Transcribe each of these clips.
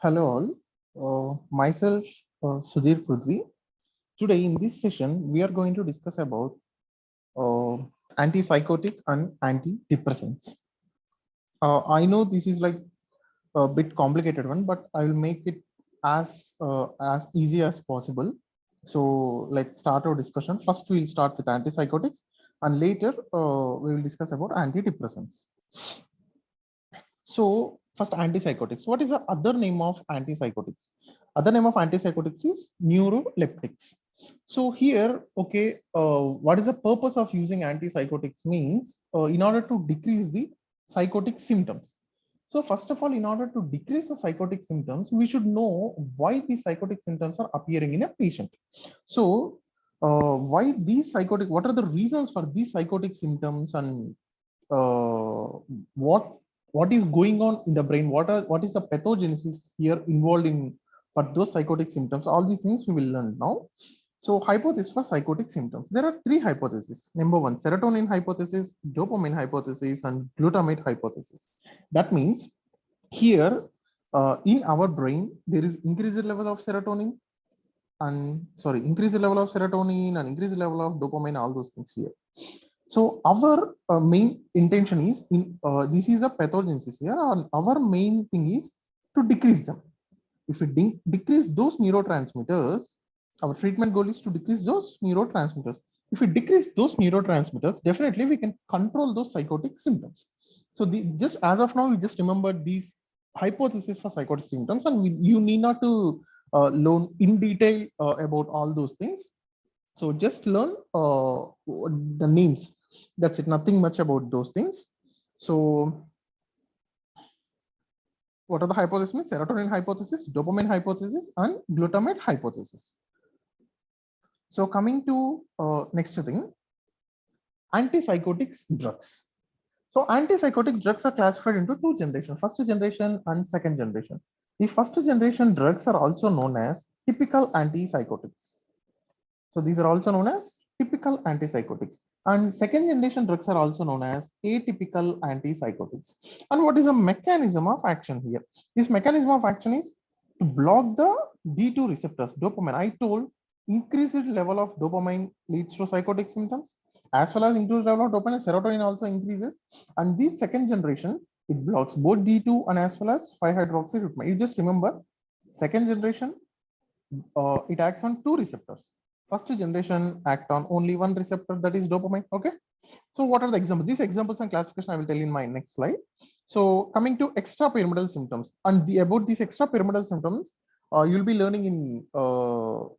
Hello all, myself Sudhir Prudhvi. Today in this session, we are going to discuss about uh, antipsychotic and antidepressants. I know this is like a bit complicated one, but I will make it as easy as possible. So let's start our discussion. First, we'll start with antipsychotics, and later we will discuss about antidepressants. So first, antipsychotics. What is the other name of antipsychotics? Other name of antipsychotics is neuroleptics. So here, okay, what is the purpose of using antipsychotics means in order to decrease the psychotic symptoms. So first of all, in order to decrease the psychotic symptoms, we should know why these psychotic symptoms are appearing in a patient. So why these psychotic, what are the reasons for these psychotic symptoms, and uh, what what is going on in the brain, what is the pathogenesis here involved in for those psychotic symptoms. All these things we will learn now. So hypothesis for psychotic symptoms, there are three hypotheses. Number one, serotonin hypothesis, dopamine hypothesis, and glutamate hypothesis. That means here in our brain there is increased level of serotonin and increased level of serotonin and increased level of dopamine, all those things here. So our main intention is this is a pathogenesis here, and our main thing is to decrease them. If we decrease those neurotransmitters, our treatment goal is to decrease those neurotransmitters. If we decrease those neurotransmitters, definitely we can control those psychotic symptoms. So just as of now, we just remember these hypotheses for psychotic symptoms, and you need not to learn in detail about all those things. So just learn the names. That's it. Nothing much about those things. So what are the hypotheses? Serotonin hypothesis, dopamine hypothesis, and glutamate hypothesis. So coming to next thing, antipsychotics drugs. So antipsychotic drugs are classified into two generations, first generation and second generation. The first generation drugs are also known as typical antipsychotics. So these are also known as typical antipsychotics. And second generation drugs are also known as atypical antipsychotics. And what is the mechanism of action here? This mechanism of action is to block the D2 receptors, dopamine. I told increased level of dopamine leads to psychotic symptoms, as well as increased level of dopamine, serotonin also increases. And this second generation, it blocks both D2 and as well as 5-hydroxydopamine. You just remember, second generation, it acts on two receptors. First generation act on only one receptor, that is dopamine. Okay. So what are the examples? These examples and classification I will tell in my next slide. So coming to extrapyramidal symptoms, and about these extrapyramidal symptoms, you'll be learning in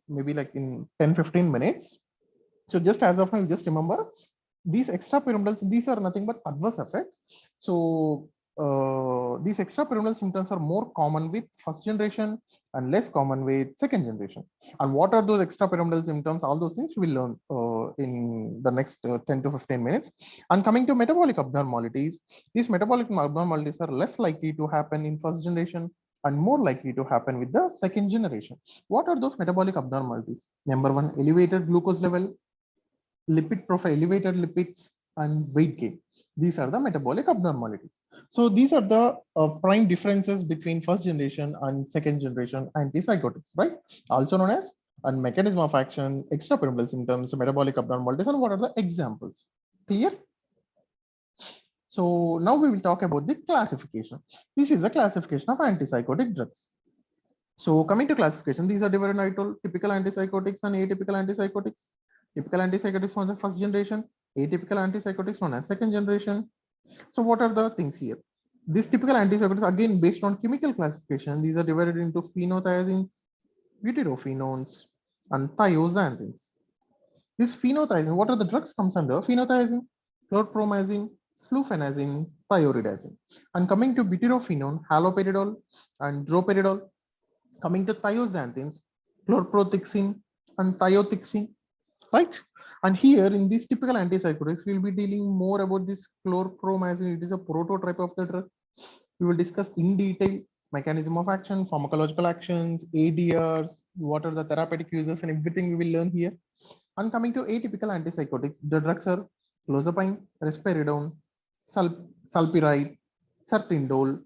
maybe like in 10-15 minutes. So just as of now, just remember these extrapyramidals, these are nothing but adverse effects. So these extrapyramidal symptoms are more common with first generation and less common with second generation. And what are those extrapyramidal symptoms? All those things we'll learn in the next 10-15 minutes. And coming to metabolic abnormalities, these metabolic abnormalities are less likely to happen in first generation and more likely to happen with the second generation. What are those metabolic abnormalities? Number one, elevated glucose level, lipid profile, elevated lipids, and weight gain. These are the metabolic abnormalities. So these are the prime differences between first generation and second generation antipsychotics, right? Also known as and mechanism of action, extrapyramidal symptoms, metabolic abnormalities, and what are the examples? Clear? So now we will talk about the classification. This is the classification of antipsychotic drugs. So coming to classification, these are divided into typical antipsychotics and atypical antipsychotics. Typical antipsychotics from the first generation, atypical antipsychotics known as second generation. So what are the things here? These typical antipsychotics, again based on chemical classification, these are divided into phenothiazines, butyrophenones, and thioxanthines. This phenothiazine, what are the drugs comes under? Phenothiazine, chlorpromazine, flufenazine, thioridazine. And coming to butyrophenone, haloperidol and droperidol. Coming to thioxanthines, chlorprotixine and thiothixine, right? And here in these typical antipsychotics, we'll be dealing more about this chlorpromazine. It is a prototype of the drug. We will discuss in detail mechanism of action, pharmacological actions, ADRs, what are the therapeutic uses, and everything we will learn here. And coming to atypical antipsychotics, the drugs are clozapine, risperidone, sulpiride, sertindole,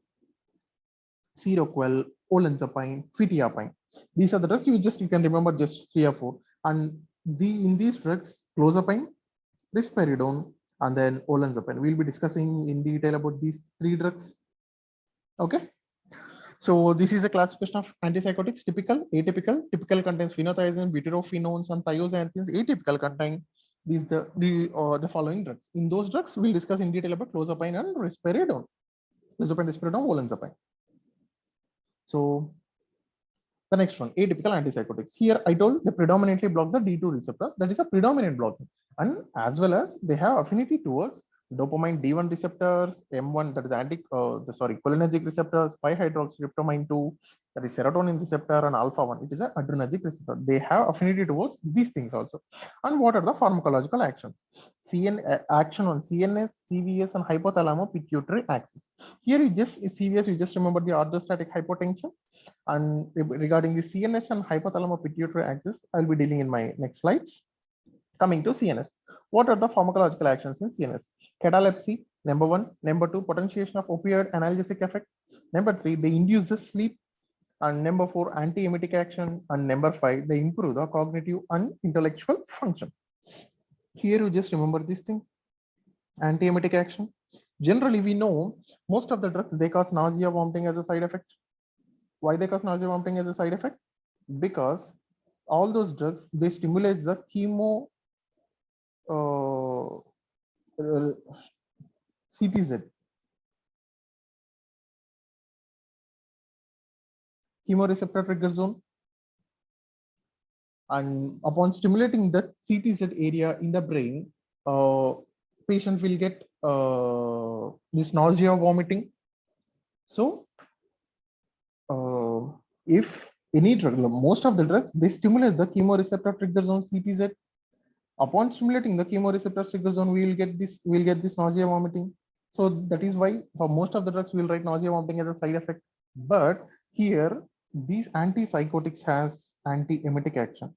Seroquel, olanzapine, quetiapine. These are the drugs you can remember just 3 or 4. And in these drugs, clozapine, risperidone, and then olanzapine. We'll be discussing in detail about these 3 drugs. Okay. So this is a classification of antipsychotics: typical, atypical. Typical contains phenothiazine, butyrophenones, and thioxanthines. Atypical contain the following drugs. In those drugs, we'll discuss in detail about clozapine and risperidone. Clozapine, risperidone, olanzapine. So the next one, atypical antipsychotics. Here I told they predominantly block the D2 receptors. That is a predominant blocking, and as well as they have affinity towards dopamine D1 receptors, M1, that is cholinergic receptors, 5-hydroxytryptamine 2, that is serotonin receptor, and alpha 1. It is an adrenergic receptor. They have affinity towards these things also. And what are the pharmacological actions? Action on CNS, CVS, and hypothalamo-pituitary axis. Here CVS, you just remember the orthostatic hypotension. And regarding the CNS and hypothalamo-pituitary axis, I'll be dealing in my next slides. Coming to CNS, what are the pharmacological actions in CNS? Catalepsy, number 1. Number 2, potentiation of opioid analgesic effect. Number 3, they induce the sleep. And number 4, anti-emetic action. And number 5, they improve the cognitive and intellectual function. Here you just remember this thing, anti-emetic action. Generally, we know most of the drugs, they cause nausea, vomiting as a side effect. Why they cause nausea, vomiting as a side effect? Because all those drugs, they stimulate the CTZ, chemoreceptor trigger zone, and upon stimulating the CTZ area in the brain, patient will get this nausea, vomiting. So if any drug, most of the drugs, they stimulate the chemoreceptor trigger zone CTZ. Upon stimulating the chemoreceptor trigger zone, we'll get this nausea, vomiting. So that is why for most of the drugs we'll write nausea, vomiting as a side effect. But here these antipsychotics has anti-emetic action.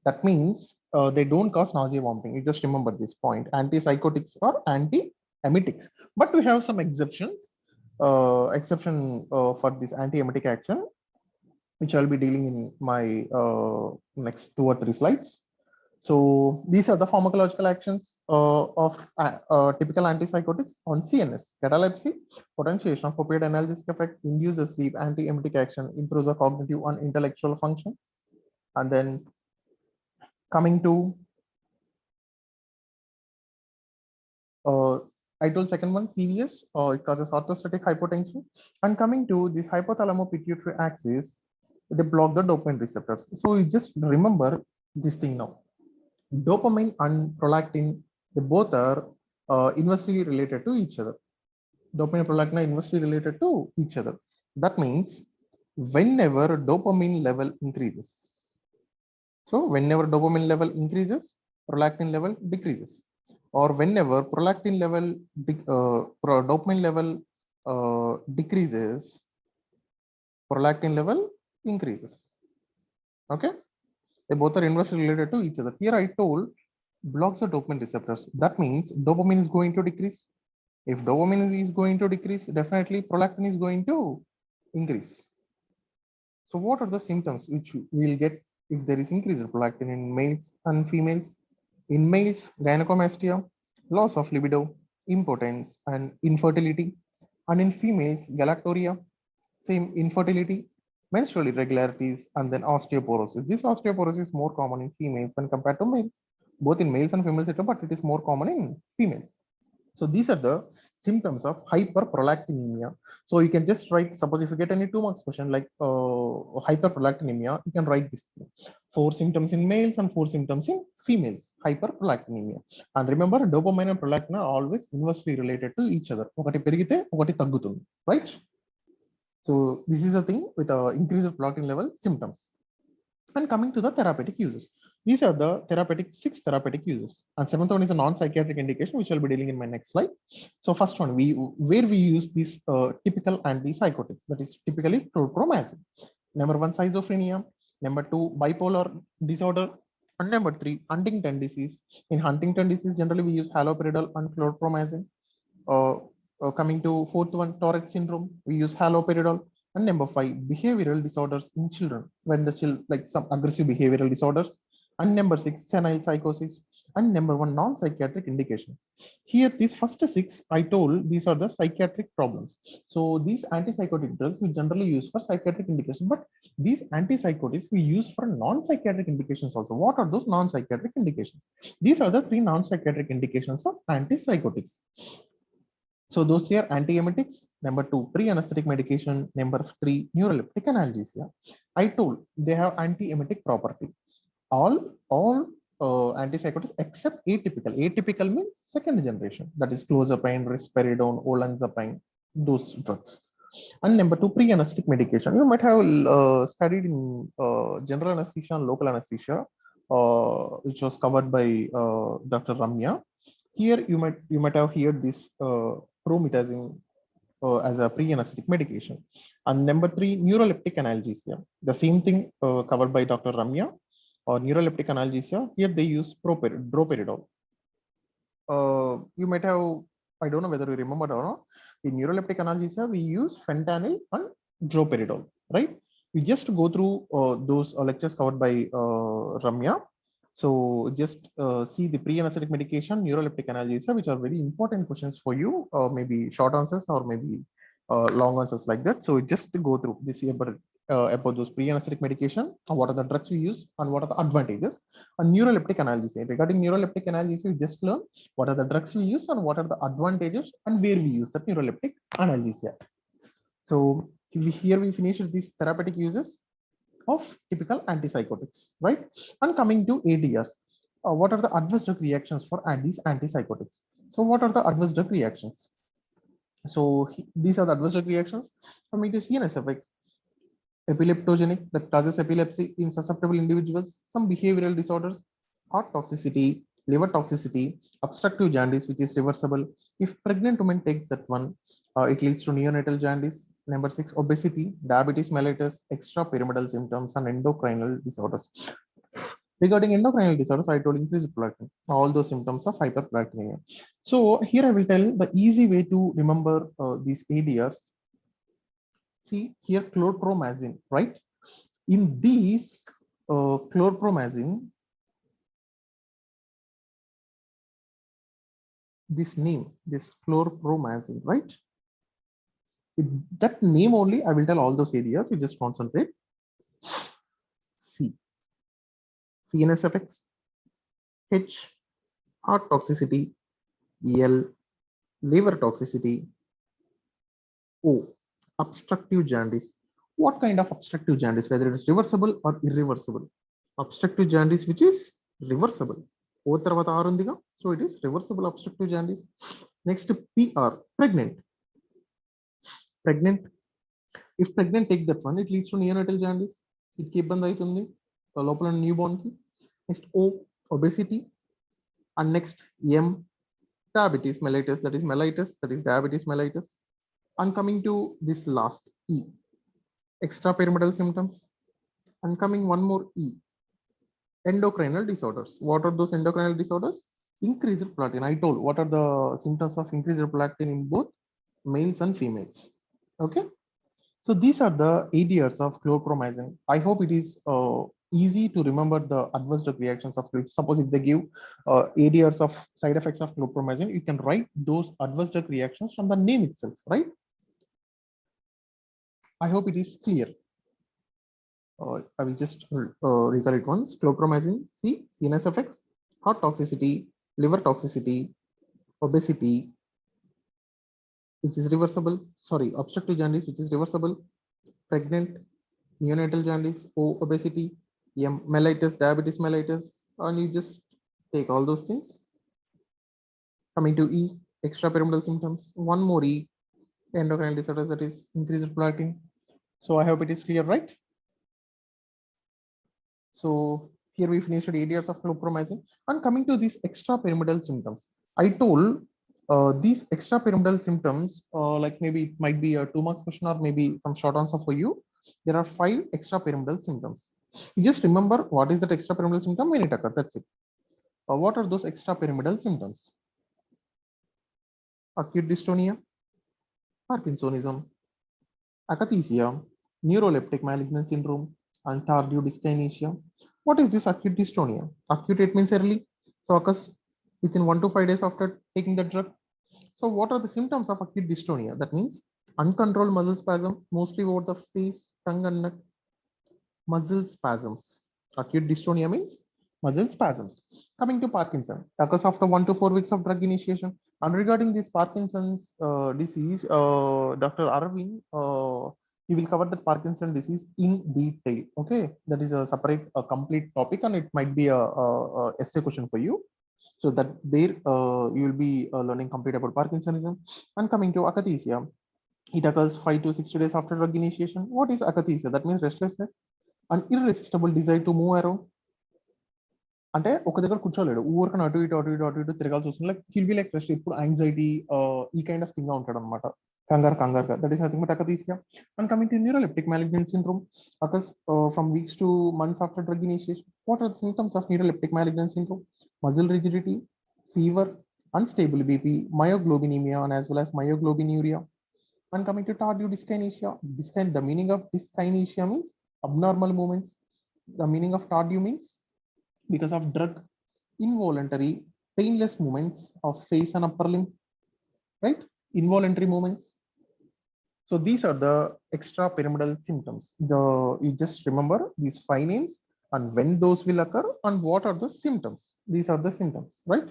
That means they don't cause nausea, vomiting. You just remember this point. Antipsychotics or anti-emetics. But we have some exceptions. For this anti-emetic action, which I'll be dealing in my next 2 or 3 slides. So these are the pharmacological actions of typical antipsychotics on CNS: catalepsy, potentiation of opioid analgesic effect, induces sleep, anti-emetic action, improves the cognitive and intellectual function. And then coming to I told second one, CVS, it causes orthostatic hypotension. And coming to this hypothalamo-pituitary axis, they block the dopamine receptors. So you just remember this thing now. Dopamine and prolactin, they both are inversely related to each other. Dopamine and prolactin are inversely related to each other. That means whenever dopamine level increases, so whenever dopamine level increases, prolactin level decreases. Or whenever prolactin level, dopamine level decreases, prolactin level increases. Okay, they both are inversely related to each other. Here I told blocks the dopamine receptors. That means dopamine is going to decrease. If dopamine is going to decrease, definitely prolactin is going to increase. So what are the symptoms which we will get if there is increased prolactin in males and females? In males, gynecomastia, loss of libido, impotence, and infertility. And in females, galactorrhea, same infertility, menstrual irregularities, and then osteoporosis. This osteoporosis is more common in females when compared to males, both in males and females, but it is more common in females. So these are the symptoms of hyperprolactinemia. So you can just write, suppose if you get any 2 marks question like hyperprolactinemia, you can write this: 4 symptoms in males and 4 symptoms in females, hyperprolactinemia. And remember, dopamine and prolactin are always inversely related to each other. Right? So this is a thing with increased prolactin level symptoms. And coming to the therapeutic uses, these are the 6 therapeutic uses, and 7th one is a non-psychiatric indication, which I'll be dealing in my next slide. So first one, where we use these typical antipsychotics, that is typically chlorpromazine. Number 1, schizophrenia. Number 2, bipolar disorder. And number 3, Huntington disease. In Huntington disease, generally we use haloperidol and chlorpromazine. Coming to 4th one, Tourette syndrome, we use haloperidol. And number 5, behavioral disorders in children, when the child like some aggressive behavioral disorders. And number 6, senile psychosis. And number 1, non-psychiatric indications. Here, these first 6 I told, these are the psychiatric problems. So these antipsychotic drugs we generally use for psychiatric indication, but these antipsychotics we use for non-psychiatric indications also. What are those non-psychiatric indications? These are the 3 non-psychiatric indications of antipsychotics. So those here antiemetics, number 2, pre-anesthetic medication, number 3, neuroleptic analgesia. I told they have antiemetic property. All antipsychotics except atypical. Atypical means second generation, that is clozapine, risperidone, olanzapine, those drugs. And number 2, pre-anesthetic medication. You might have studied in general anesthesia and local anesthesia, which was covered by Dr. Ramya. Here you might have heard this promethazine as a pre-anesthetic medication. And number 3, neuroleptic analgesia. The same thing covered by Dr. Ramya, or neuroleptic analgesia. Here they use droperidol. You might have, I don't know whether you remember or not, in neuroleptic analgesia, we use fentanyl and droperidol, right? We just go through those lectures covered by Ramya. So just see the pre-anesthetic medication, neuroleptic analgesia, which are very important questions for you, maybe short answers or maybe long answers like that. So just to go through this here, but about those pre-anesthetic medication, what are the drugs we use and what are the advantages. And neuroleptic analgesia. Regarding neuroleptic analgesia, we just learn what are the drugs we use and what are the advantages and where we use that neuroleptic analgesia. So here we finished these therapeutic uses of typical antipsychotics, right? And coming to ADS, what are the adverse drug reactions for these antipsychotics? So what are the adverse drug reactions? So these are the adverse drug reactions. Coming to CNS effects, epileptogenic, that causes epilepsy in susceptible individuals, some behavioral disorders, heart toxicity, liver toxicity, obstructive jaundice, which is reversible. If pregnant woman takes that one, it leads to neonatal jaundice. Number 6, obesity, diabetes mellitus, extrapyramidal symptoms, and endocrinal disorders. Regarding endocrinal disorders, I told increased prolactin, all those symptoms of hyperprolactinemia. So here I will tell the easy way to remember these ADRs. See here, chlorpromazine, right? In these chlorpromazine, this name, this chlorpromazine, right? That name only, I will tell all those areas. You just concentrate. C, CNS effects. H, heart toxicity. L, liver toxicity. O, obstructive jaundice. What kind of obstructive jaundice? Whether it is reversible or irreversible. Obstructive jaundice, which is reversible. So it is reversible obstructive jaundice. Next, PR, pregnant. Pregnant. If pregnant take that one, it leads to neonatal jaundice. It keep the local newborn. Next, O, obesity. And next, M, diabetes mellitus, that is mellitus, that is diabetes mellitus. And coming to this last, E, extrapyramidal symptoms. And coming one more, E, endocrinal disorders. What are those endocrinal disorders? Increased prolactin. I told what are the symptoms of increased prolactin in both males and females. Okay. So these are the ADRs of chlorpromazine. I hope it is easy to remember the adverse drug reactions of, suppose if they give ADRs of side effects of chlorpromazine, you can write those adverse drug reactions from the name itself, right? I hope it is clear. I will just recall it once. Chlorpromazine, C, CNS effects, heart toxicity, liver toxicity, obesity, which is reversible, sorry, obstructive jaundice, which is reversible, pregnant, neonatal jaundice, O, obesity, M, mellitus, diabetes mellitus, and you just take all those things. Coming to E, extrapyramidal symptoms, one more E, endocrine disorders, that is increased prolactin. So I hope it is clear, right? So here we finished ADRs of chlorpromazine. And coming to these extrapyramidal symptoms, I told these extrapyramidal symptoms, like maybe it might be a 2 marks question or maybe some short answer for you. There are 5 extrapyramidal symptoms. You just remember what is that extrapyramidal symptom when it occurs. That's it. What are those extrapyramidal symptoms? Acute dystonia, Parkinsonism, akathisia, neuroleptic malignant syndrome, and tardive dyskinesia. What is this acute dystonia? Acute, it means early, so occurs within 1 to 5 days after taking the drug. So what are the symptoms of acute dystonia? That means uncontrolled muscle spasm, mostly over the face, tongue, and neck. Muscle spasms. Acute dystonia means muscle spasms. Coming to Parkinson, occurs after 1 to 4 weeks of drug initiation. And regarding this Parkinson's disease, Dr. Arvind, he will cover the Parkinson disease in detail. Okay, that is a separate, complete topic, and it might be a essay question for you. So that there you will be learning complete about Parkinsonism. And coming to akathisia, it occurs 5 to 60 days after drug initiation. What is akathisia? That means restlessness, an irresistible desire to move around. అంటే ఒక దగ్గర కూర్చోలేడు, ఊరికని అటు ఇటు తిరగాల్సి వస్తుంది. Like hill be like rest, ఇప్పుడు anxiety ఈ kind of thing గా ఉంటాడు అనమాట, కంగారుగా. That is nothing but akathisia. And coming to neuroleptic malignant syndrome, occurs from weeks to months after drug initiation. What are the symptoms of neuroleptic malignant syndrome? Muscle rigidity, fever, unstable BP, myoglobinemia, and as well as myoglobinuria. And coming to tardive dyskinesia, the meaning of dyskinesia means abnormal movements. The meaning of tardive means because of drug, involuntary painless movements of face and upper limb, right? Involuntary movements. So these are the extrapyramidal symptoms. You just remember these 5 names and when those will occur and what are the symptoms. These are the symptoms, right?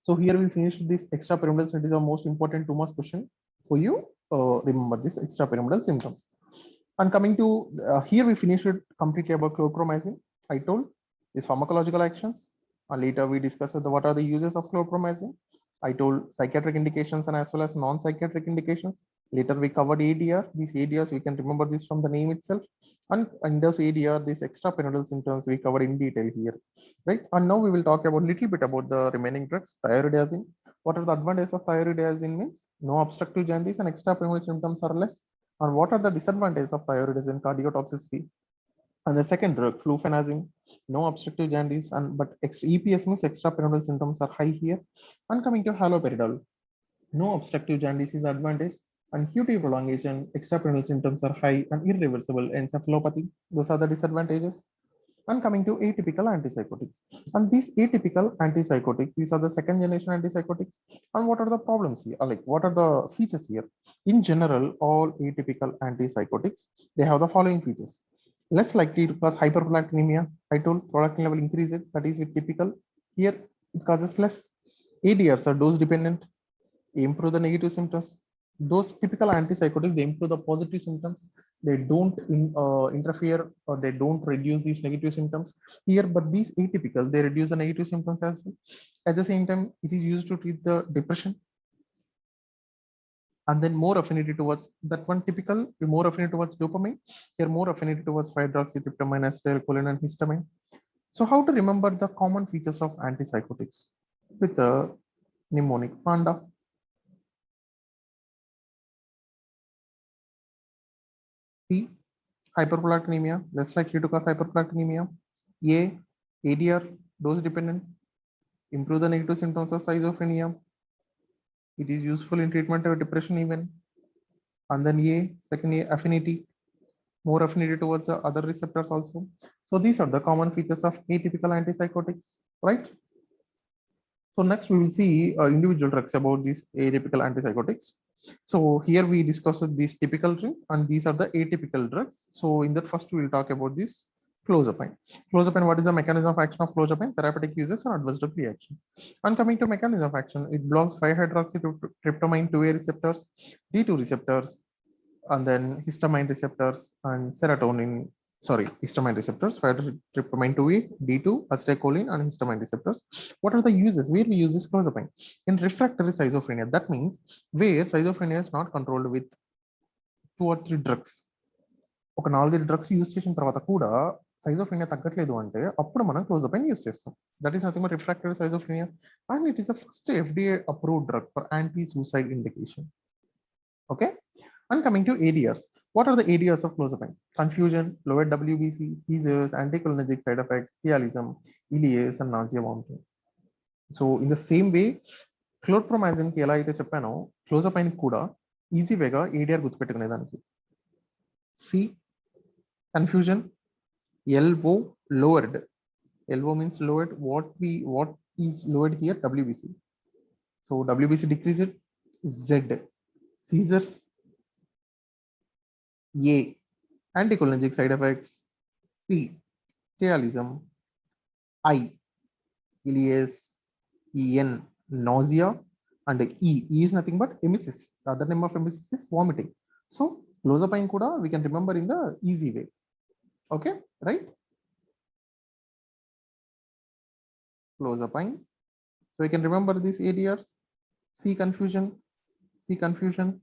So here we finish this extrapyramidal. It is the most important 2 marks question for you. Remember this extrapyramidal symptoms. And coming to here we finished it completely about chlorpromazine. I told is pharmacological actions, and later we discussed what are the uses of chlorpromazine. I told psychiatric indications and as well as non-psychiatric indications. Later we covered ADR. These ADRs, we can remember this from the name itself. And in this ADR, these extrapyramidal symptoms we covered in detail here, right? And now we will talk about little bit about the remaining drugs. Thyroidazine. What are the advantages of thyroidazine? Means no obstructive jaundice and extrapyramidal symptoms are less. And what are the disadvantages of thyroidazine? Cardiotoxicity. And the second drug, flufenazine, no obstructive jaundice, and but EPS means extrapyramidal symptoms are high here. And coming to haloperidol, no obstructive jaundice is advantage, and QT prolongation, extrapyramidal symptoms are high, and irreversible encephalopathy. Those are the disadvantages. And coming to atypical antipsychotics, and these atypical antipsychotics, these are the second generation antipsychotics. And what are the problems here? Or like what are the features here? In general, all atypical antipsychotics, they have the following features: less likely to cause hyperprolactinemia. I told prolactin level increases, that is with typical. Here it causes less. ADRs are dose dependent, improve the negative symptoms. Those typical antipsychotics, they improve the positive symptoms. They don't interfere or they don't reduce these negative symptoms here. But these atypical, they reduce the negative symptoms as well. At the same time, it is used to treat the depression. And then more affinity towards that one typical, more affinity towards dopamine. Here more affinity towards 5-hydroxytryptamine, acetylcholine, and histamine. So how to remember the common features of antipsychotics with the mnemonic panda? P, hyperprolactinemia, less likely to cause hyperprolactinemia. A, ADR, dose dependent, improve the negative symptoms of schizophrenia. It is useful in treatment of depression even. And then A, second A, affinity, more affinity towards the other receptors also. So these are the common features of atypical antipsychotics, right? So next we will see individual drugs about these atypical antipsychotics. So here we discussed these typical drugs and these are the atypical drugs. So in that first we will talk about this clozapine. Clozapine, what is the mechanism of action of clozapine? Therapeutic uses and adverse drug reactions. And coming to mechanism of action, it blocks 5-hydroxytryptamine 2A receptors, D2 receptors, and then histamine receptors and serotonin, histamine receptors, 5-hydroxytryptamine 2A, D2, acetylcholine, and histamine receptors. What are the uses? Where we use this clozapine? In refractory schizophrenia, that means where schizophrenia is not controlled with 2 or 3 drugs. ఒక 4 drugs use చేసిన తర్వాత కూడా సైజోఫ్రీనియా తగ్గట్లేదు అంటే అప్పుడు మనం clozapine use చేస్తాం. That is nothing but refractory schizophrenia, and it is the first FDA approved drug for anti-suicide indication. Okay, and coming to ADRs, what are the ADRs of clozapine? Confusion, lowered WBC, seizures, anticholinergic side effects, chiasm, ileus, and nausea, vomiting. So in the same way, chlorpromazine కి ఎలా అయితే చెప్పానో క్లోజపైన్ కూడా easy Vega ADR గుర్తుపెట్టుకునేదానికి. C, confusion. LO, lowered. LO means lowered. What is lowered here? WBC. So WBC decreased. Z, seizures. A, anticholinergic side effects. P, taalism. I, ileus. En, nausea. And E is nothing but emesis. The other name of emesis is vomiting. So clozapine kuda we can remember in the easy way. Okay, right? Clozapine. So we can remember these areas. C, confusion. C, confusion.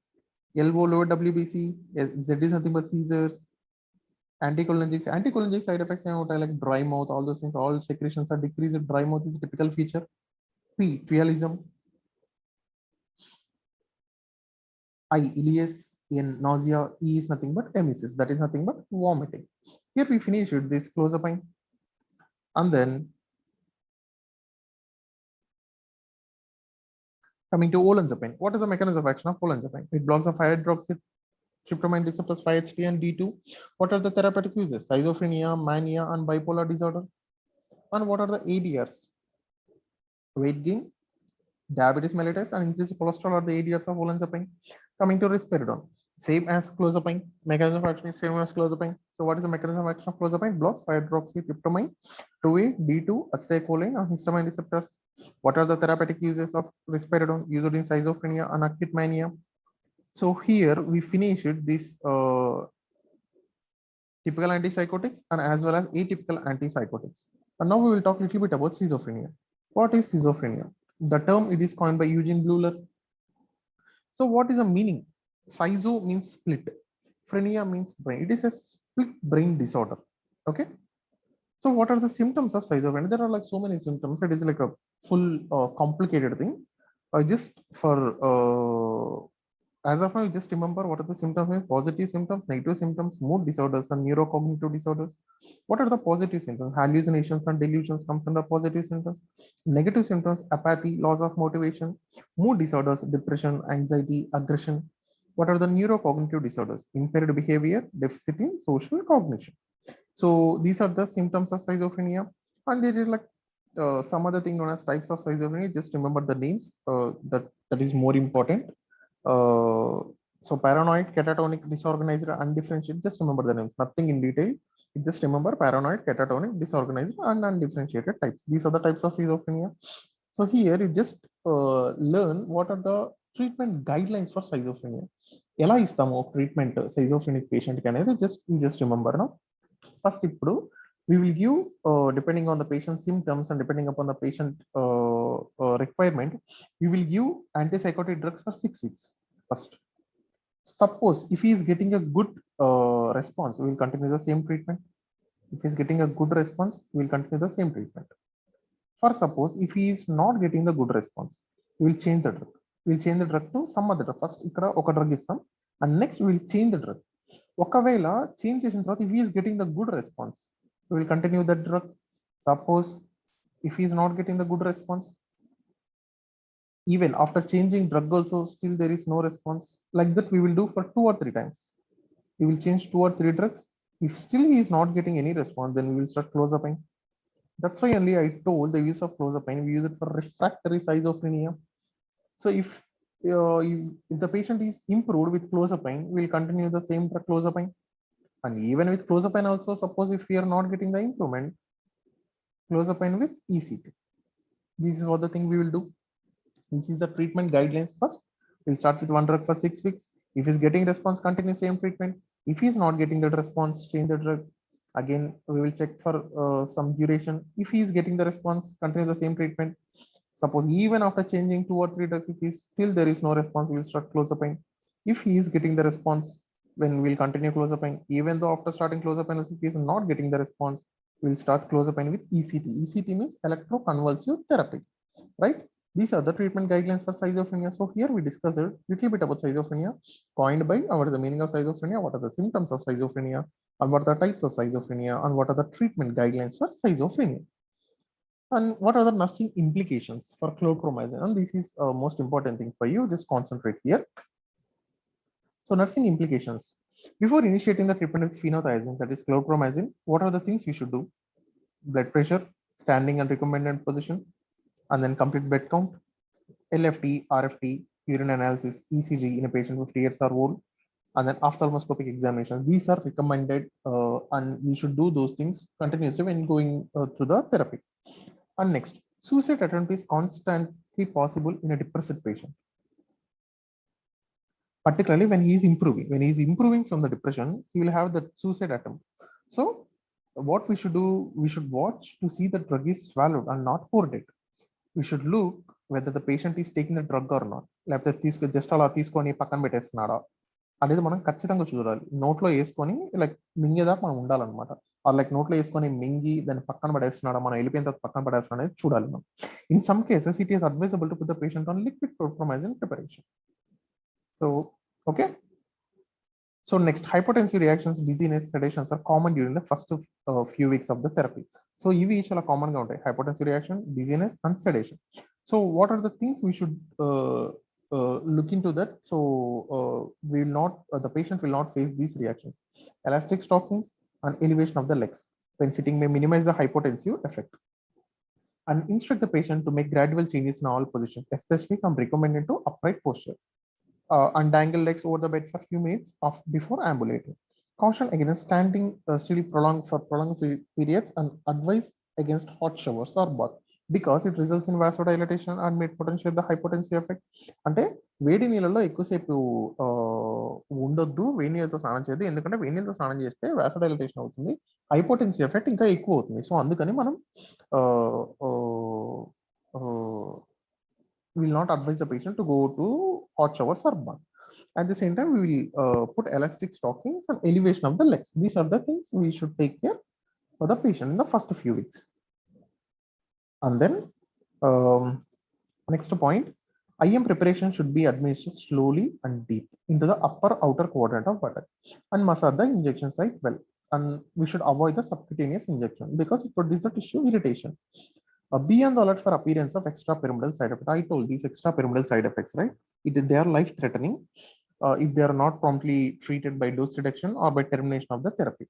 LO, lower WBC. Z is nothing but seizures. Anticholinergic side effects like dry mouth, all those things, all secretions are decreased. Dry mouth is a typical feature. P, trialism. I, ileus. N, nausea. E is nothing but emesis. That is nothing but vomiting. Here we finish with this clozapine. And then coming to olanzapine. What is the mechanism of action of olanzapine? It blocks the 5-hydroxytryptamine receptors 5-HT and D2. What are the therapeutic uses? Schizophrenia, mania, and bipolar disorder. And what are the ADRs? Weight gain, diabetes mellitus, and increased cholesterol are the ADRs of olanzapine. Coming to risperidone, same as clozapine. Mechanism of action is same as clozapine. So what is the mechanism of action of clozapine? Blocks 5-hydroxytryptamine, 2A, D2, acetylcholine, and histamine receptors. What are the therapeutic uses of risperidone? Used in schizophrenia and acute mania. So here we finished this typical antipsychotics and as well as atypical antipsychotics. And now we will talk a little bit about schizophrenia. What is schizophrenia? The term it is coined by Eugene Bleuler. So what is the meaning? Schizo means split. Phrenia means brain. It is a split brain disorder. Okay. So what are the symptoms of schizophrenia? There are like so many symptoms. It is like a full complicated thing. Just for as of now, you just remember what are the symptoms: positive symptoms, negative symptoms, mood disorders, and neurocognitive disorders. What are the positive symptoms? Hallucinations and delusions comes under positive symptoms. Negative symptoms: apathy, loss of motivation, mood disorders, depression, anxiety, aggression. What are the neurocognitive disorders? Impaired behavior, deficit in social cognition. So these are the symptoms of schizophrenia, and there is like some other thing known as types of schizophrenia. Just remember the names. That is more important. So paranoid, catatonic, disorganized, undifferentiated. Just remember the names. Nothing in detail. You just remember paranoid, catatonic, disorganized, and undifferentiated types. These are the types of schizophrenia. So here you just learn what are the treatment guidelines for schizophrenia. ఎలా ఇస్తాము treatment schizophrenic patient కి అనేది just remember now. First, we will give, depending on the patient's symptoms and depending upon the patient requirement, we will give antipsychotic drugs for 6 weeks. First, suppose if he is getting a good response, we will continue the same treatment. If he is getting a good response, we will continue the same treatment. For suppose if he is not getting the good response, we will change the drug. We will change the drug to some other drug. First, ikkada oka drug istam, and next we will change the drug. ఒకవేళ change చేసిన తర్వాత if he is getting the good response, we will continue that drug. Suppose if he is not getting the good response, even after changing drug also still there is no response, like that we will do for 2 or 3 times. We will change 2 or 3 drugs. If still he is not getting any response, then we will start clozapine. That's why only I told the use of clozapine, we use it for refractory schizophrenia. So if the patient is improved with clozapine, we'll continue the same drug clozapine. And even with clozapine also, suppose if we are not getting the improvement, clozapine with ECT. This is what the thing we will do. This is the treatment guidelines. First, we'll start with one drug for 6 weeks. If he's getting response, continue same treatment. If he's not getting that response, change the drug. Again, we will check for some duration. If he is getting the response, continue the same treatment. Suppose even after changing 2 or 3 drugs, if he's still there is no response, we will start clozapine. If he is getting the response, then we'll continue clozapine. Even though after starting clozapine, if he is not getting the response, we'll start clozapine with ECT. ECT means electroconvulsive therapy, right? These are the treatment guidelines for schizophrenia. So here we discussed a little bit about schizophrenia, coined by what is the meaning of schizophrenia, what are the symptoms of schizophrenia, and what are the types of schizophrenia, and what are the treatment guidelines for schizophrenia. And what are the nursing implications for chlorpromazine? And this is most important thing for you. Just concentrate here. So nursing implications. Before initiating the treatment with phenothiazine, that is chlorpromazine, what are the things we should do? Blood pressure, standing and recommended position, and then complete bed count, LFT, RFT, urine analysis, ECG in a patient with 3 years or old, and then ophthalmoscopic examination. These are recommended, and we should do those things continuously when going through the therapy. And next, suicide attempt is constantly possible in a depressed patient, particularly when he is improving. When he is improving from the depression, he will have the suicide attempt. So what we should do, we should watch to see the drug is swallowed and not poured it. We should look whether the patient is taking the drug or not. లేకపోతే just అలా తీసుకొని పక్కన పెట్టేస్తున్నాడా అనేది మనం ఖచ్చితంగా చూడాలి. నోట్లో వేసుకొని లైక్ మింగేదాకా మనం ఉండాలన్నమాట. ఆర్ లైక్ నోట్లో వేసుకొని మింగి దాన్ని పక్కన పడేస్తున్నాడా, మనం వెళ్ళిపోయిన తర్వాత పక్కన పడేస్తున్నాడా అనేది చూడాలి మనం. In some cases it is advisable to put the patient on liquid chlorpromazine preparation. So okay. So next, hypotensive reactions, dizziness, sedations are common during the first few weeks of the therapy. So ఇవి చాలా common గా ఉంటాయి, hypotensive reaction, dizziness and sedation. So what are the things we should look into that? So we will not, the patient will not face these reactions. Elastic stockings and elevation of the legs when sitting may minimize the hypotensive effect. And instruct the patient to make gradual changes in all positions, especially from recommended to upright posture. And dangle legs over the bed for a few minutes before ambulating. Caution against standing still prolonged periods, and advise against hot showers or bath because it results in vasodilatation and may potentiate the hypotensive effect. అంటే వేడి నీళ్ళలో ఎక్కువసేపు ఉండొద్దు, వేడి నీళ్ళతో స్నానం చేయదు, ఎందుకంటే వేడి నీళ్ళతో స్నానం చేస్తే వాసోడైలటేషన్ అవుతుంది, హైపోటెన్సివ్ ఎఫెక్ట్ ఇంకా ఎక్కువ అవుతుంది. సో అందుకని మనం will not advise the patient to go to hot showers or bath. At the same time, we will put elastic stockings and elevation of the legs. These are the things we should take care for the patient in the first few weeks. And then next point, IM preparation should be administered slowly and deep into the upper outer quadrant of buttock and massage the injection site well. And we should avoid the subcutaneous injection because it produces tissue irritation. Be on the alert for appearance of extrapyramidal side effects. I told these extrapyramidal side effects, right? They are life threatening if they are not promptly treated by dose reduction or by termination of the therapy.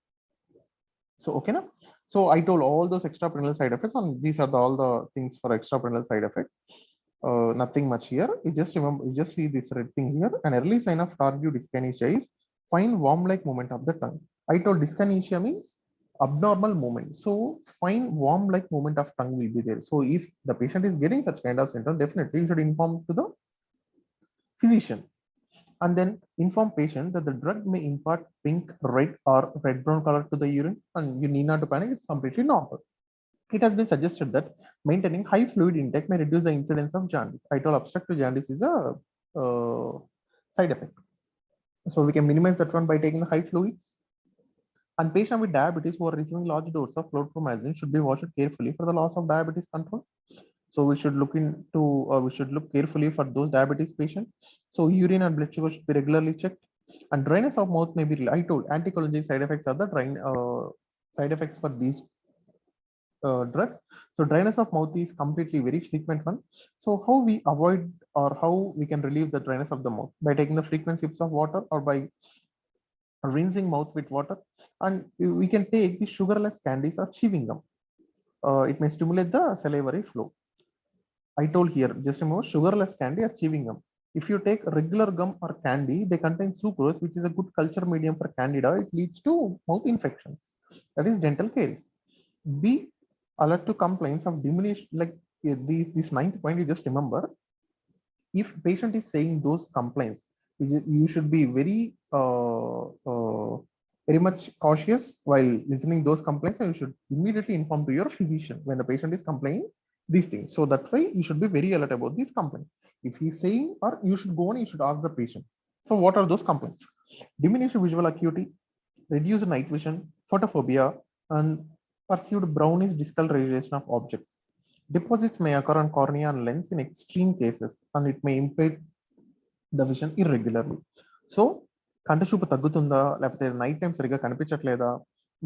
So okay now. So I told all those extrapyramidal side effects, and these are all the things for extrapyramidal side effects. Nothing much here. You just remember, you just see this red thing here. An early sign of tardive dyskinesia is fine worm-like movement of the tongue. I told dyskinesia means abnormal movement. So fine worm-like movement of tongue will be there. So if the patient is getting such kind of symptom, definitely you should inform to the physician, and then inform patient that the drug may impart pink, red or red-brown color to the urine, and you need not to panic. It's completely normal. It has been suggested that maintaining high fluid intake may reduce the incidence of jaundice. I told obstructive jaundice is a side effect. So we can minimize that one by taking the high fluids. And patients with diabetes who are receiving large doses of chlorpromazine should be watched carefully for the loss of diabetes control. So we should look carefully for those diabetes patients. So urine and blood sugar should be regularly checked. And dryness of mouth may be, I told anticholinergic side effects are the side effects for these drug. So dryness of mouth is completely very frequent one. So how we avoid or how we can relieve the dryness of the mouth? By taking the frequent sips of water or by rinsing mouth with water. And we can take the sugarless candies or chewing gum. It may stimulate the salivary flow. I told here, just remember, sugarless candy or chewing gum. If you take regular gum or candy, they contain sucrose, which is a good culture medium for candida. It leads to mouth infections. That is dental caries. Be alert to complaints of diminished, like this 9th point, you just remember, if patient is saying those complaints, you should be very much cautious while listening those complaints, and you should immediately inform to your physician when the patient is complaining these things. So that way you should be very alert about these complaints. If he's saying, or you should go on, you should ask the patient. So what are those complaints? Diminished visual acuity, reduced night vision, photophobia, and perceived brownish discoloration of objects. Deposits may occur on cornea and lens in extreme cases, and it may impair the vision irregularly. So కంటి చూపు తగ్గుతుందా, లేకపోతే night time సరిగ్గా కనిపించట్లేదా,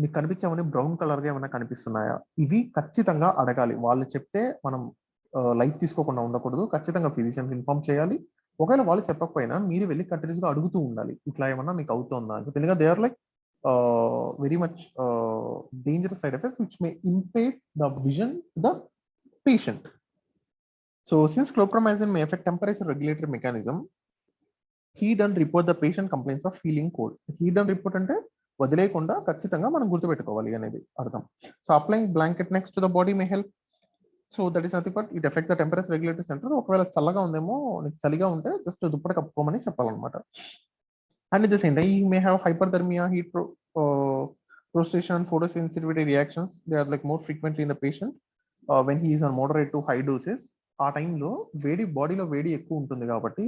మీకు కనిపించేవన్నీ brown colour గా ఏమైనా కనిపిస్తున్నాయా, ఇవి ఖచ్చితంగా అడగాలి. వాళ్ళు చెప్తే మనం లైట్ తీసుకోకుండా ఉండకూడదు. ఖచ్చితంగా ఫిజిషియన్ ఇన్ఫార్మ్ చేయాలి. ఒకవేళ వాళ్ళు చెప్పకపోయినా మీరు వెళ్ళి కంటిన్యూస్గా అడుగుతూ ఉండాలి, ఇట్లా ఏమన్నా మీకు అవుతుందా అని. ఎందుకంటే they are like very much dangerous side effects which may impede the vision to the patient. So since chlorpromazine may affect temperature regulatory mechanism, heat and report the patient complaints of feeling cold. Heat and report అంటే వదిలేయకుండా ఖచ్చితంగా మనం గుర్తుపెట్టుకోవాలి అనేది అర్థం. So applying blanket next to the body may help. So that is nothing but it effect the temperature regulatory center. ఒకవేళ చల్లగా ఉందేమో, నీకు చలిగా ఉంటే జస్ట్ దుప్పటి కప్పుకోమని చెప్పాలన్నమాట. And the same time you may have hyperthermia, heat prostration, photosensitivity reactions. They are like more frequently in the patient when he is on moderate to high doses. ఆ టైంలో వేడి, బాడీలో వేడి ఎక్కువ ఉంటుంది కాబట్టి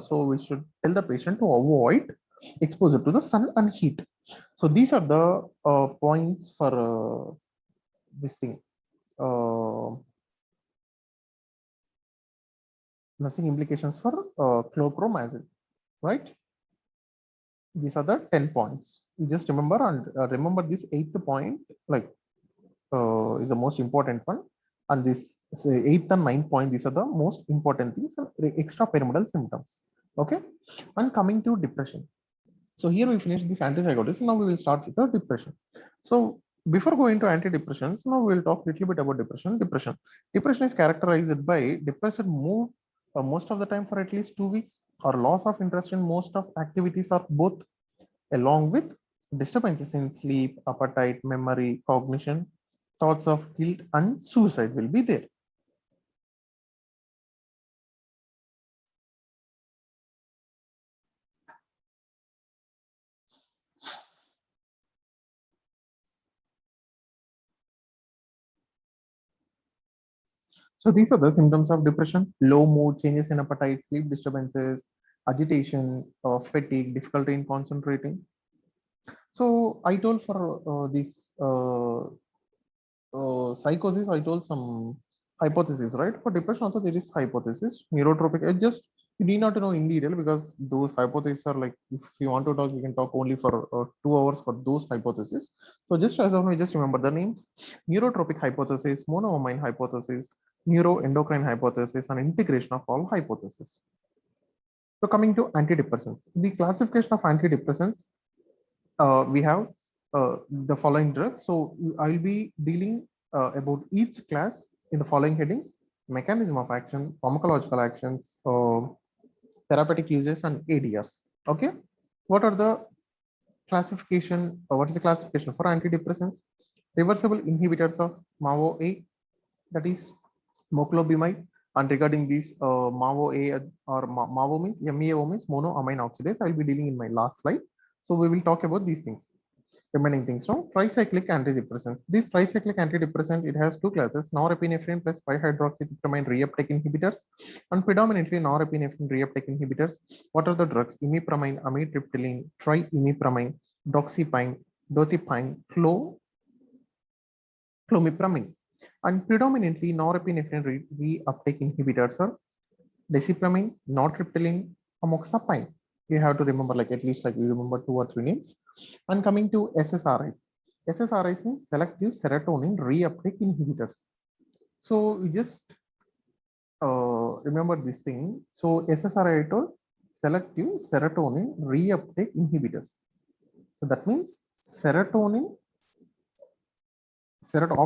so we should tell the patient to avoid exposure to the sun and heat. So these are the points for this thing. Nothing implications for chlorpromazine, right? These are the 10 points. You just remember, and remember this 8th point like is the most important one, and this 8th and 9th point, these are the most important things, extrapyramidal symptoms. Okay, and coming to depression. So here we finish this antipsychotics. Now we will start with the depression. So before going to antidepressants, now we will talk a little bit about depression. Depression is characterized by depressed mood most of the time for at least 2 weeks, or loss of interest in most of activities or both, along with disturbances in sleep, appetite, memory, cognition, thoughts of guilt and suicide will be there. So these are the symptoms of depression: low mood, changes in appetite, sleep disturbances, agitation, fatigue, difficulty in concentrating. So I told for this psychosis, I told some hypothesis, right? For depression also there is hypothesis, neurotropic. It just, you need not to know in detail because those hypotheses are like, if you want to talk, we can talk only for 2 hours for those hypotheses. So just as of now, just remember the names: neurotropic hypothesis, monoamine hypothesis, neuroendocrine hypothesis, and integration of all hypotheses. So coming to antidepressants, the classification of antidepressants, we have the following drugs. So I will be dealing about each class in the following headings: mechanism of action, pharmacological actions, therapeutic uses, and ADRs. Okay, what are the classification? What is the classification for antidepressants? Reversible inhibitors of MAO-A, that is moclobemide. And regarding these MAO-A or MAO means MEAO means monoamine oxidase, I will be dealing in my last slide. So we will talk about these things, remaining things. So tricyclic antidepressants. This tricyclic antidepressant, it has 2 classes: norepinephrine plus 5-hydroxytryptamine reuptake inhibitors, and predominantly norepinephrine reuptake inhibitors. What are the drugs? Imipramine, amitriptyline, triimipramine, doxypine, dothipine, clomipramine. And predominantly norepinephrine reuptake inhibitors are desipramine, nortriptyline, amoxapine. You have to remember, like at least like you remember 2 or 3 names. And coming to SSRIs. SSRIs means selective serotonin reuptake inhibitors. So you just remember this thing. So SSRI told selective serotonin reuptake inhibitors. So that means serotonin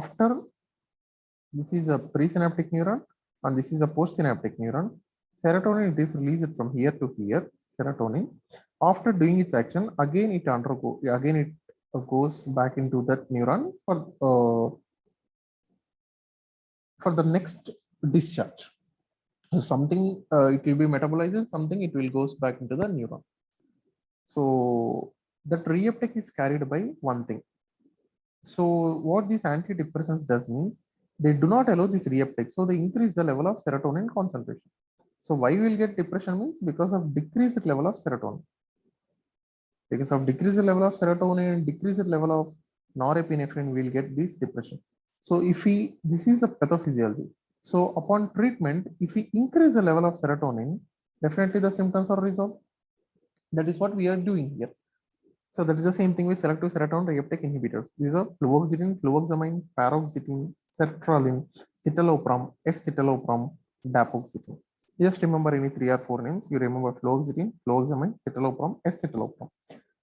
after this is a presynaptic neuron and this is a postsynaptic neuron. Serotonin, it is released from here to here. Serotonin, after doing its action, again it goes back into that neuron for the next discharge. So something it will be metabolized, something it will goes back into the neuron. So that reuptake is carried by one thing. So what these antidepressants does means they do not allow this reuptake, so they increase the level of serotonin concentration. So why we will get depression means because of decreased level of serotonin. Because of decreased level of serotonin and decreased level of norepinephrine, we will get this depression. So if we, this is a pathophysiology. So upon treatment, if we increase the level of serotonin, definitely the symptoms are resolved. That is what we are doing here. So that is the same thing with selective serotonin reuptake inhibitors. These are fluoxetine, fluoxamine, paroxetine, sertraline, citalopram, escitalopram, dapagliflozin. Just remember any 3 or 4 names. You remember fluoxetine, fluoxamine, citalopram, escitalopram.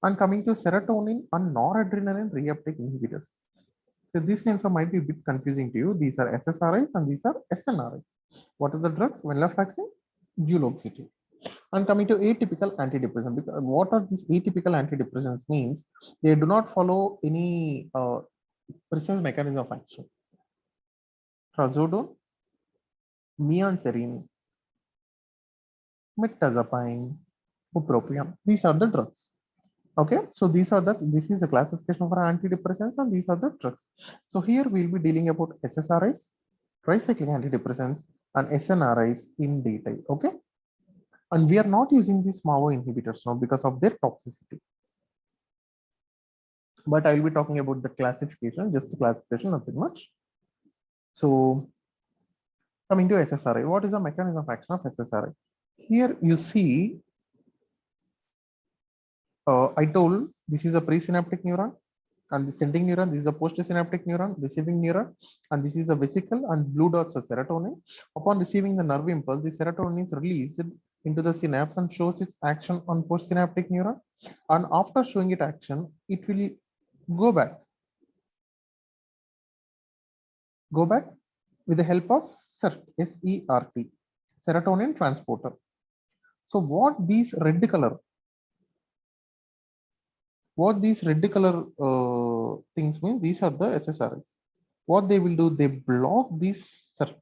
And coming to serotonin and noradrenaline reuptake inhibitors. So these names might be a bit confusing to you. These are SSRIs and these are SNRIs. What are the drugs? Venlafaxine, duloxetine. And coming to atypical antidepressant, because what are these atypical antidepressants means? They do not follow any precise mechanism of action. Trazodone, meonserine, mirtazapine, bupropion. These are the drugs. Okay, so this is a classification for antidepressants and these are the drugs. So here we'll be dealing about SSRIs, tricyclic antidepressants, and SNRIs in detail. Okay, and we are not using these MAO inhibitors now because of their toxicity. But I will be talking about the classification, just the classification, nothing much. So coming to SSRI, what is the mechanism of action of SSRI? Here you see, I told this is a presynaptic neuron, and the sending neuron, this is a postsynaptic neuron, receiving neuron, and this is a vesicle, and blue dots are serotonin. Upon receiving the nerve impulse, the serotonin is released into the synapse and shows its action on postsynaptic neuron. And after showing it action, it will go back with the help of SERT, S-E-R-T, serotonin transporter. So what these red color things mean? These are the SSRIs. What they will do, they block this SERT.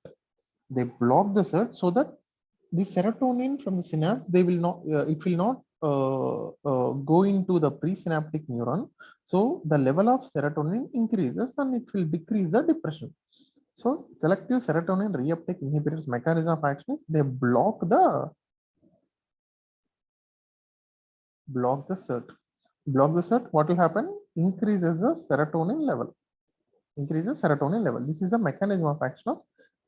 They block the SERT so that the serotonin from the synapse, it will not go into the presynaptic neuron. So the level of serotonin increases and it will decrease the depression. So selective serotonin reuptake inhibitors mechanism of action is they block the SERT. Block the SERT, what will happen? Increases the serotonin level. This is the mechanism of action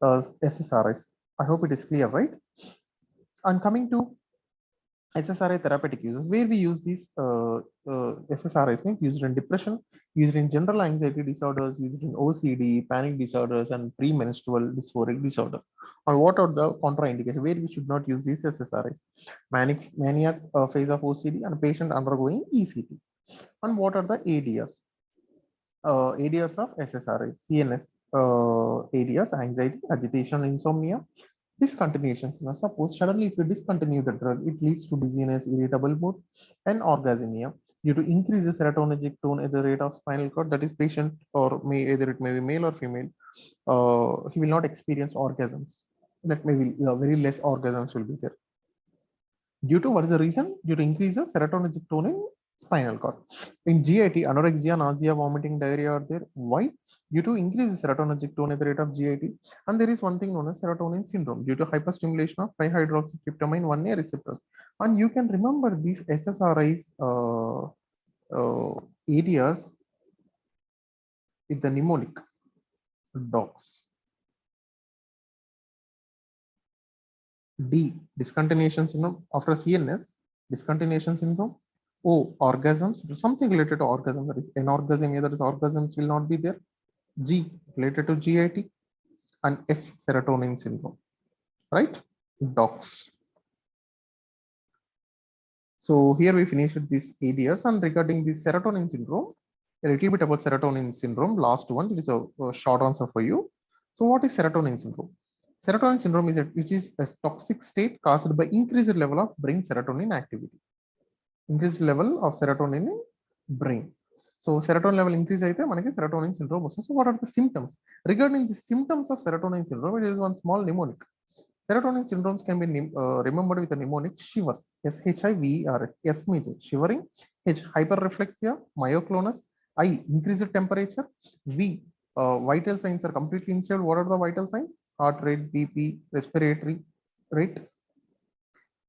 of SSRIs. I hope it is clear, right? And coming to SSRI therapeutic uses, where we use these SSRIs, means used in depression, used in general anxiety disorders, used in OCD, panic disorders, and premenstrual dysphoric disorder. And what are the contraindications where we should not use these SSRIs? Maniac phase of OCD and patient undergoing ECT. And what are the ADRs? ADRs of SSRIs, CNS ADRs, anxiety, agitation, insomnia, discontinuations. Now, suppose suddenly if you discontinue the drug, it leads to dizziness, irritable mood, and orgasmia due to increased serotonergic tone at the rate of spinal cord. That is, patient or either it may be male or female. He will not experience orgasms. That may be very less orgasms will be there. Due to what is the reason? Due to increase the serotonergic tone in spinal cord. In GIT, anorexia, nausea, vomiting, diarrhea are there. Why? Due to increased serotonergic tone at the rate of GIT. And there is one thing known as serotonin syndrome due to hyperstimulation of 5-hydroxytryptamine 1A receptors. And you can remember these SSRIs areas with the mnemonic dogs. D, discontinuation syndrome after CNS, discontinuation syndrome. O, orgasms, something related to orgasm, that is anorgasmia, that is orgasms will not be there. G, related to GIT, and S, serotonin syndrome, right? Docs. So here we finished these ADRs, and regarding the serotonin syndrome, a little bit about serotonin syndrome, last one, it is a short answer for you. So what is serotonin syndrome? Serotonin syndrome is which is a toxic state caused by increased level of brain serotonin activity. Increased level of serotonin in brain. So serotonin level increase aithe manaki serotonin syndrome vastund. So what are the symptoms? Regarding the symptoms of serotonin syndrome, it is one small mnemonic. Serotonin syndromes can be remembered with a mnemonic shivers. SHIVERS. S means shivering. H, hyperreflexia, myoclonus. I, increased temperature. V, vital signs are completely installed. What are the vital signs? Heart rate, BP, respiratory rate.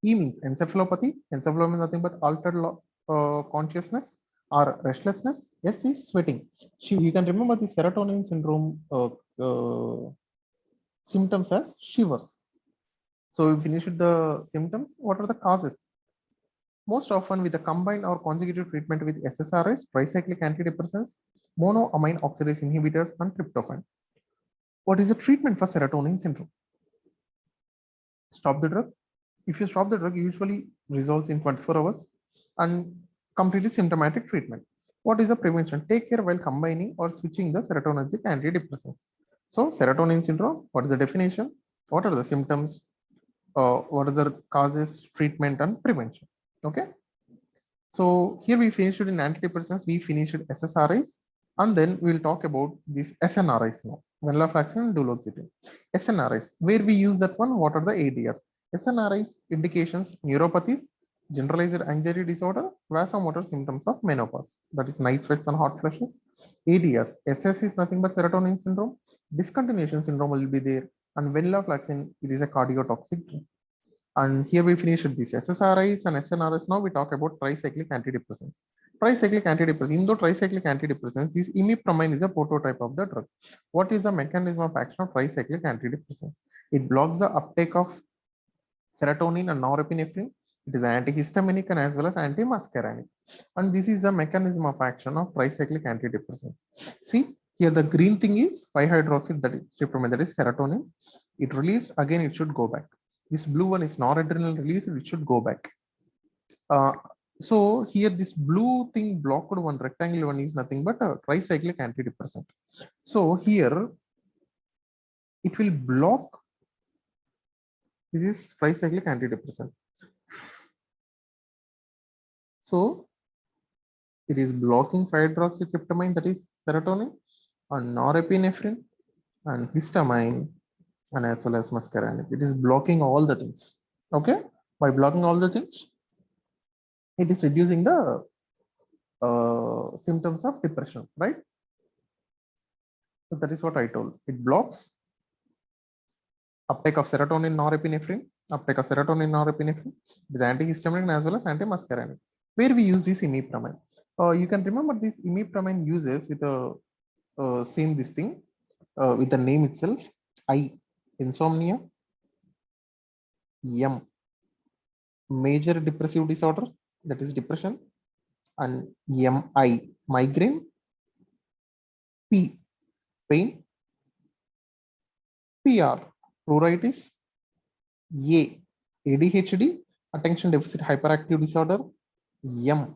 E means encephalopathy. Encephalopathy means nothing but altered consciousness or restlessness. S is sweating. You can remember the serotonin syndrome symptoms as shivers. So we finished the symptoms. What are the causes? Most often with a combined or consecutive treatment with SSRIs, tricyclic antidepressants, monoamine oxidase inhibitors, and tryptophan. What is the treatment for serotonin syndrome? stop the drug. If you stop the drug, usually results in 24 hours and completely symptomatic treatment. What is the prevention? Take care while combining or switching the serotonergic antidepressants. So serotonin syndrome, what is the definition? What are the symptoms? What are the causes, treatment, and prevention? Okay. So here we finished in antidepressants, we finished SSRIs, and then we'll talk about these SNRIs now. Venlafaxine and duloxetine. SNRIs, where we use that one, what are the ADRs? SNRIs indications, neuropathies, generalized anxiety disorder, vasomotor symptoms of menopause, that is night sweats and hot flushes. ADRs, SS is nothing but serotonin syndrome, discontinuation syndrome will be there, and venlafaxine, it is a cardiotoxic drug. And here we finish with these SSRIs and SNRIs. Now we talk about tricyclic antidepressants. Tricyclic antidepressants. In the tricyclic antidepressants, this imipramine is a prototype of the drug. What is the mechanism of action of tricyclic antidepressants? It blocks the uptake of serotonin and norepinephrine. It is antihistaminic and as well as antimuscarinic. And this is the mechanism of action of tricyclic antidepressants. See, here the green thing is 5-hydroxy, that is tryptamine, that is serotonin. It released, again it should go back. This blue one is noradrenaline release, it should go back. So here this blue thing blocked one, rectangular one is nothing but a tricyclic antidepressant. So here it will block, this is tricyclic antidepressant. So it is blocking 5-hydroxytryptamine, that is serotonin, and norepinephrine and histamine and as well as muscarinic. It is blocking all the things. Okay, by blocking all the things, it is reducing the symptoms of depression, right? So that is what I told. It blocks uptake of serotonin, norepinephrine, uptake of serotonin, norepinephrine. It is antihistaminic as well as antimuscarinic. Where we use this imipramine. You can remember this imipramine uses with a same this thing with the name itself. I, insomnia. M, major depressive disorder, that is depression. And MI, migraine. P, pain. PR, pruritus. A, ADHD, attention deficit hyperactive disorder. M,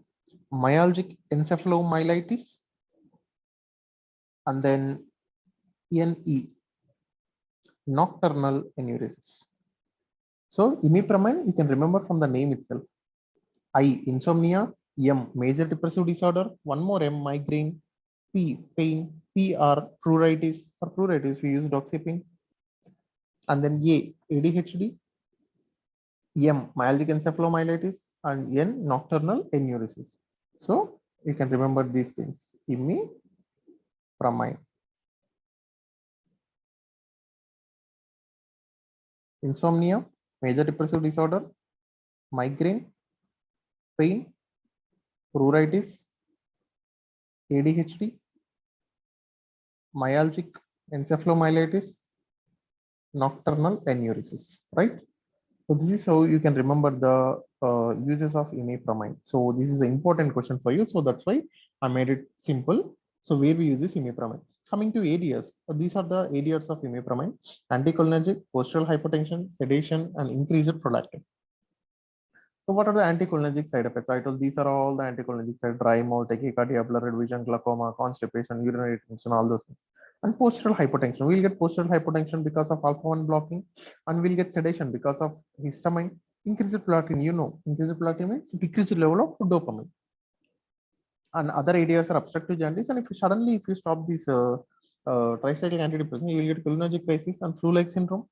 myalgic encephalomyelitis. And then NE, nocturnal enuresis. So imipramine, you can remember from the name itself. I, insomnia. M, major depressive disorder. One more M, migraine. P, pain. PR, pruritus. For pruritus, we use doxepin. And then A, ADHD. M, myalgic encephalomyelitis. And N, nocturnal enuresis. So you can remember these things. Imipramine. Insomnia, major depressive disorder, migraine, pain, pruritus, ADHD, myalgic encephalomyelitis, nocturnal enuresis, right? So this is how you can remember the uses of imipramine. So this is an important question for you. So that's why I made it simple. So where we use this imipramine. Coming to ADRs, these are the ADRs of imipramine: anticholinergic, postural hypotension, sedation, and increased prolactin. So what are the anticholinergic side effects? I told these are all the anticholinergic side: dry mouth, tachycardia, blurred vision, glaucoma, constipation, urinary retention, all those things. And postural hypotension, we'll get postural hypotension because of alpha-1 blocking, and we'll get sedation because of histamine. Increased prolactin, you know, increased prolactin means decreased level of dopamine. And other ADRs are obstructive jaundice, and if you stop this tricyclic antidepressant, you will get cholinergic crisis and flu-like syndrome.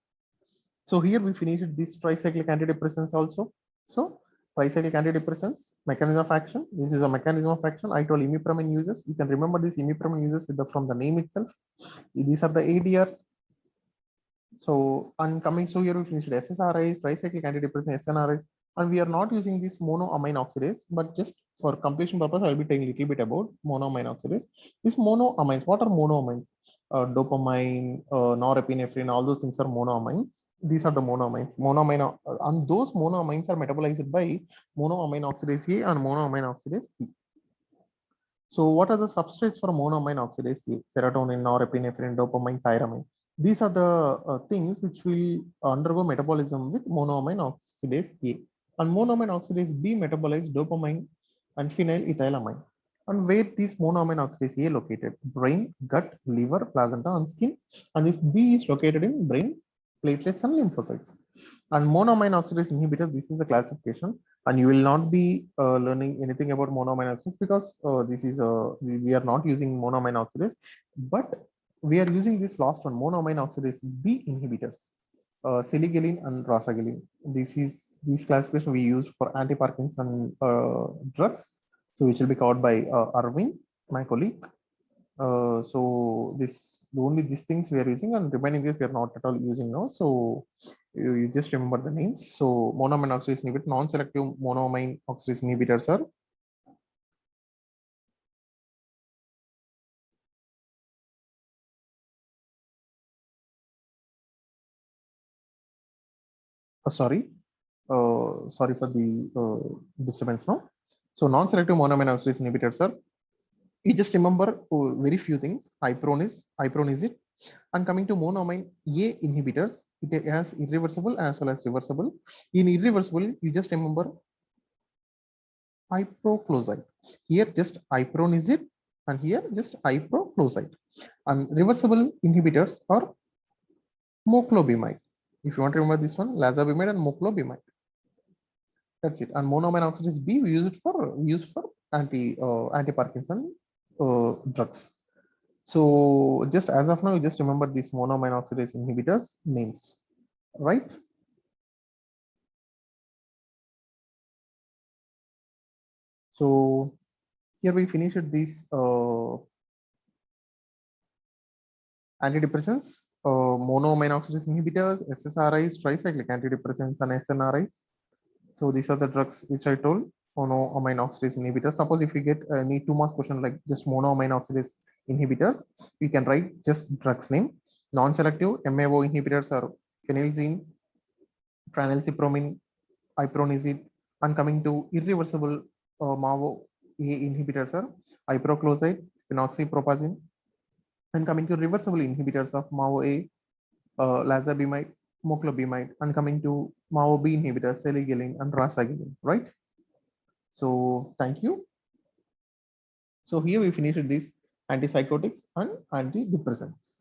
So here we finished this tricyclic antidepressants also. So tricyclic antidepressants, mechanism of action. This is a mechanism of action. I told imipramine uses. You can remember this imipramine uses with from the name itself. These are the ADRs. So on coming, so here we finished SSRIs, tricyclic antidepressants, SNRIs, and we are not using this monoamine oxidase, but just for completion purpose, I'll be telling a little bit about monoamine oxidase. These monoamines, what are monoamines? Dopamine, norepinephrine, all those things are monoamines. These are the monoamines. Monoamine, and those monoamines are metabolized by monoamine oxidase A and monoamine oxidase B. So what are the substrates for monoamine oxidase A? Serotonin, norepinephrine, dopamine, tyramine. These are the things which will undergo metabolism with monoamine oxidase A. And monoamine oxidase B metabolize dopamine and phenylethylamine. And where this monoamine oxidase A located? Brain, gut, liver, placenta, and skin. And this B is located in brain, platelets, and lymphocytes. And monoamine oxidase inhibitor, this is a classification, and you will not be learning anything about monoamine oxidase because this is we are not using monoamine oxidase, but we are using this last one, monoamine oxidase B inhibitors, siligelin and rasagelin. This classification we use for anti-Parkinson drugs, so which will be covered by Arvind, my colleague. So only these things we are using, and remaining this we are not at all using now. So you just remember the names. So monoamine oxidase inhibitor, non-selective monoamine oxidase inhibitors are sorry for the disturbance now. So non-selective monoamine oxidase inhibitors are, you just remember very few things. Ipronizid, and coming to monoamine A inhibitors, it has irreversible as well as reversible. In irreversible, you just remember iproclozide. Here just ipronizid, and here just iproclozide. And reversible inhibitors are moclobemide. If you want to remember this one, lazabemide and moclobemide. That's it. And monoamine oxidase B we use it for anti-Parkinson drugs. So just as of now, you just remember these monoamine oxidase inhibitors names, right? So here we finished these antidepressants, monoamine oxidase inhibitors, SSRIs, tricyclic antidepressants, and SNRIs. So these are the drugs which I told, monoamine oxidase inhibitors. Suppose if you get any 2 marks question like just monoamine oxidase inhibitors, you can write just drugs name. Non-selective MAO inhibitors are phenelzine, phenylcypromine, ipronizid, and coming to irreversible MAO A inhibitors are iproclozide, phenoxypropazine, and coming to reversible inhibitors of MAO A, lazabemide, moclobemide, and coming to MAO B inhibitors, seligelin and rasagelin, right? So thank you. So here we finished these antipsychotics and antidepressants.